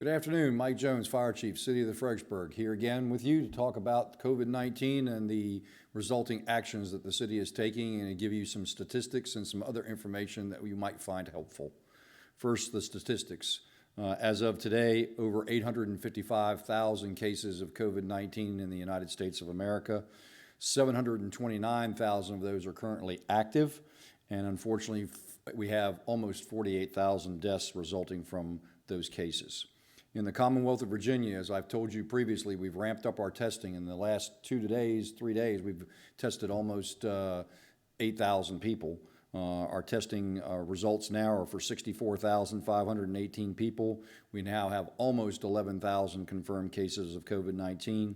Good afternoon, Mike Jones, Fire Chief, City of Fredericksburg, here again with you to talk about COVID-19 and the resulting actions that the city is taking and to give you some statistics and some other information that you might find helpful. First, the statistics. As of today, over 855,000 cases of COVID-19 in the United States of America. 729,000 of those are currently active, and unfortunately, we have almost 48,000 deaths resulting from those cases. In the Commonwealth of Virginia, as I've told you previously, we've ramped up our testing. In the last 3 days, we've tested almost 8,000 people. Our testing results now are for 64,518 people. We now have almost 11,000 confirmed cases of COVID-19.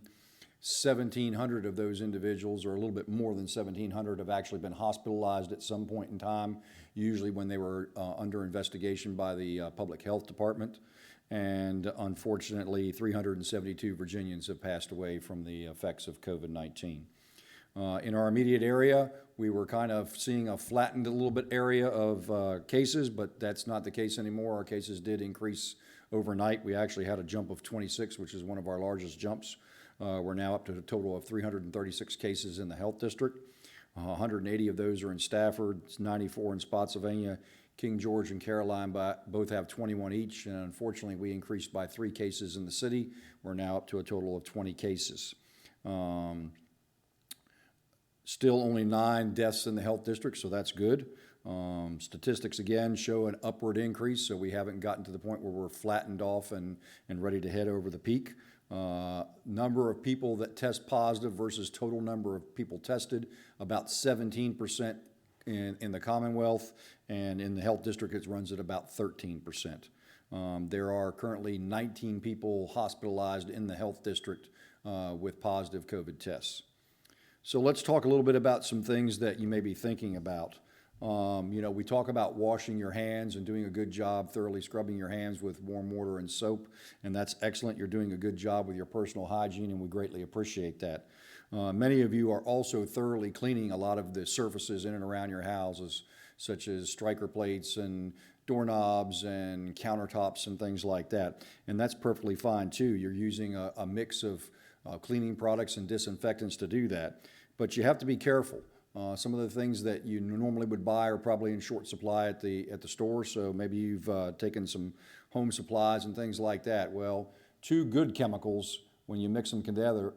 1,700 of those individuals, or a little bit more than 1,700, have actually been hospitalized at some point in time, usually when they were under investigation by the Public Health Department. And unfortunately, 372 Virginians have passed away from the effects of COVID-19. In our immediate area, we were kind of seeing a flattened a little bit area of cases, but that's not the case anymore. Our cases did increase overnight. We actually had a jump of 26, which is one of our largest jumps. We're now up to a total of 336 cases in the health district. 180 of those are in Stafford, 94 in Spotsylvania. King George and Caroline both have 21 each, and unfortunately we increased by 3 cases in the city. We're now up to a total of 20 cases. Still only 9 deaths in the health district, so that's good. Statistics again show an upward increase, so we haven't gotten to the point where we're flattened off and ready to head over the peak. Number of people that test positive versus total number of people tested, about 17% in the Commonwealth, and in the health district it runs at about 13%. There are currently 19 people hospitalized in the health district with positive COVID tests. So let's talk a little bit about some things that you may be thinking about. We talk about washing your hands and doing a good job thoroughly scrubbing your hands with warm water and soap, and that's excellent. You're doing a good job with your personal hygiene, and we greatly appreciate that. Many of you are also thoroughly cleaning a lot of the surfaces in and around your houses, such as striker plates and doorknobs and countertops and things like that, and that's perfectly fine too. You're using a mix of cleaning products and disinfectants to do that, but you have to be careful. Some of the things that you normally would buy are probably in short supply at the store, so maybe you've taken some home supplies and things like that. Well, 2 good chemicals, when you mix them together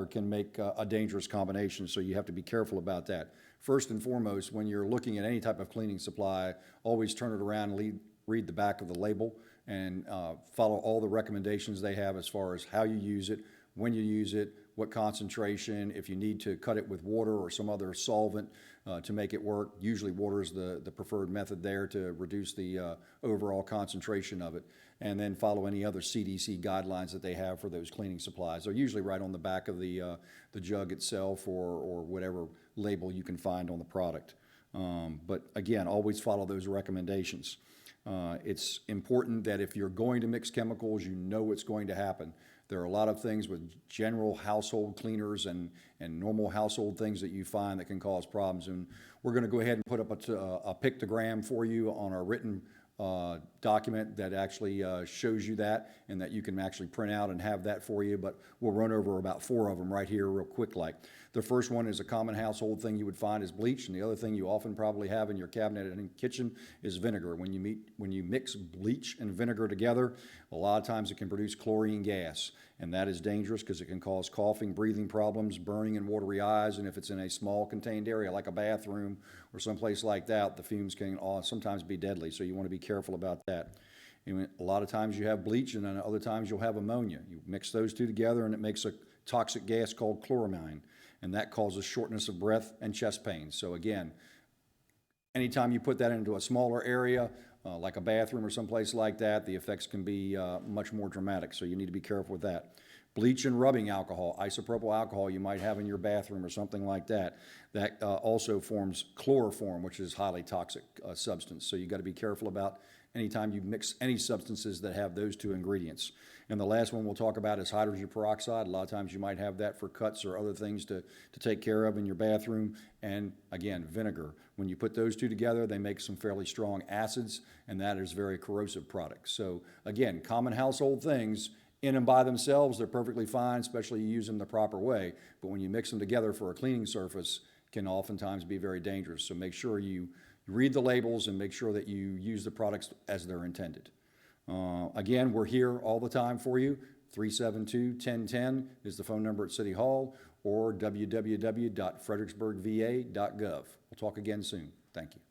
can make a dangerous combination, so you have to be careful about that. First and foremost, when you're looking at any type of cleaning supply, always turn it around and read the back of the label and follow all the recommendations they have as far as how you use it, when you use it, what concentration, if you need to cut it with water or some other solvent to make it work. Usually water is the preferred method there to reduce the overall concentration of it. And then follow any other CDC guidelines that they have for those cleaning supplies. They're usually right on the back of the jug itself or whatever label you can find on the product. But again, always follow those recommendations. It's important that if you're going to mix chemicals, you know what's going to happen. There are a lot of things with general household cleaners and normal household things that you find that can cause problems. And we're going to go ahead and put up a pictogram for you on our written document that actually shows you that, and that you can actually print out and have that for you. But we'll run over about 4 of them right here real quick like. The first one is a common household thing you would find is bleach, and the other thing you often probably have in your cabinet and in the kitchen is vinegar. When you mix bleach and vinegar together, a lot of times it can produce chlorine gas, and that is dangerous because it can cause coughing, breathing problems, burning and watery eyes, and if it's in a small contained area like a bathroom or someplace like that, the fumes can sometimes be deadly, so you want to be careful about that. And a lot of times you have bleach, and then other times you'll have ammonia. You mix those 2 together and it makes a toxic gas called chloramine, and that causes shortness of breath and chest pain. So again, anytime you put that into a smaller area, like a bathroom or someplace like that, the effects can be much more dramatic, so you need to be careful with that. Bleach and rubbing alcohol, isopropyl alcohol you might have in your bathroom or something like that, that also forms chloroform, which is highly toxic substance, so you got to be careful about anytime you mix any substances that have those two ingredients. And the last one we'll talk about is hydrogen peroxide. A lot of times you might have that for cuts or other things to take care of in your bathroom. And again, vinegar. When you put those two together, they make some fairly strong acids, and that is very corrosive products. So again, common household things, in and by themselves, they're perfectly fine, especially you use them the proper way. But when you mix them together for a cleaning surface, can oftentimes be very dangerous. So make sure you read the labels and make sure that you use the products as they're intended. Again, we're here all the time for you. 372-1010 is the phone number at City Hall, or www.fredericksburgva.gov. We'll talk again soon. Thank you.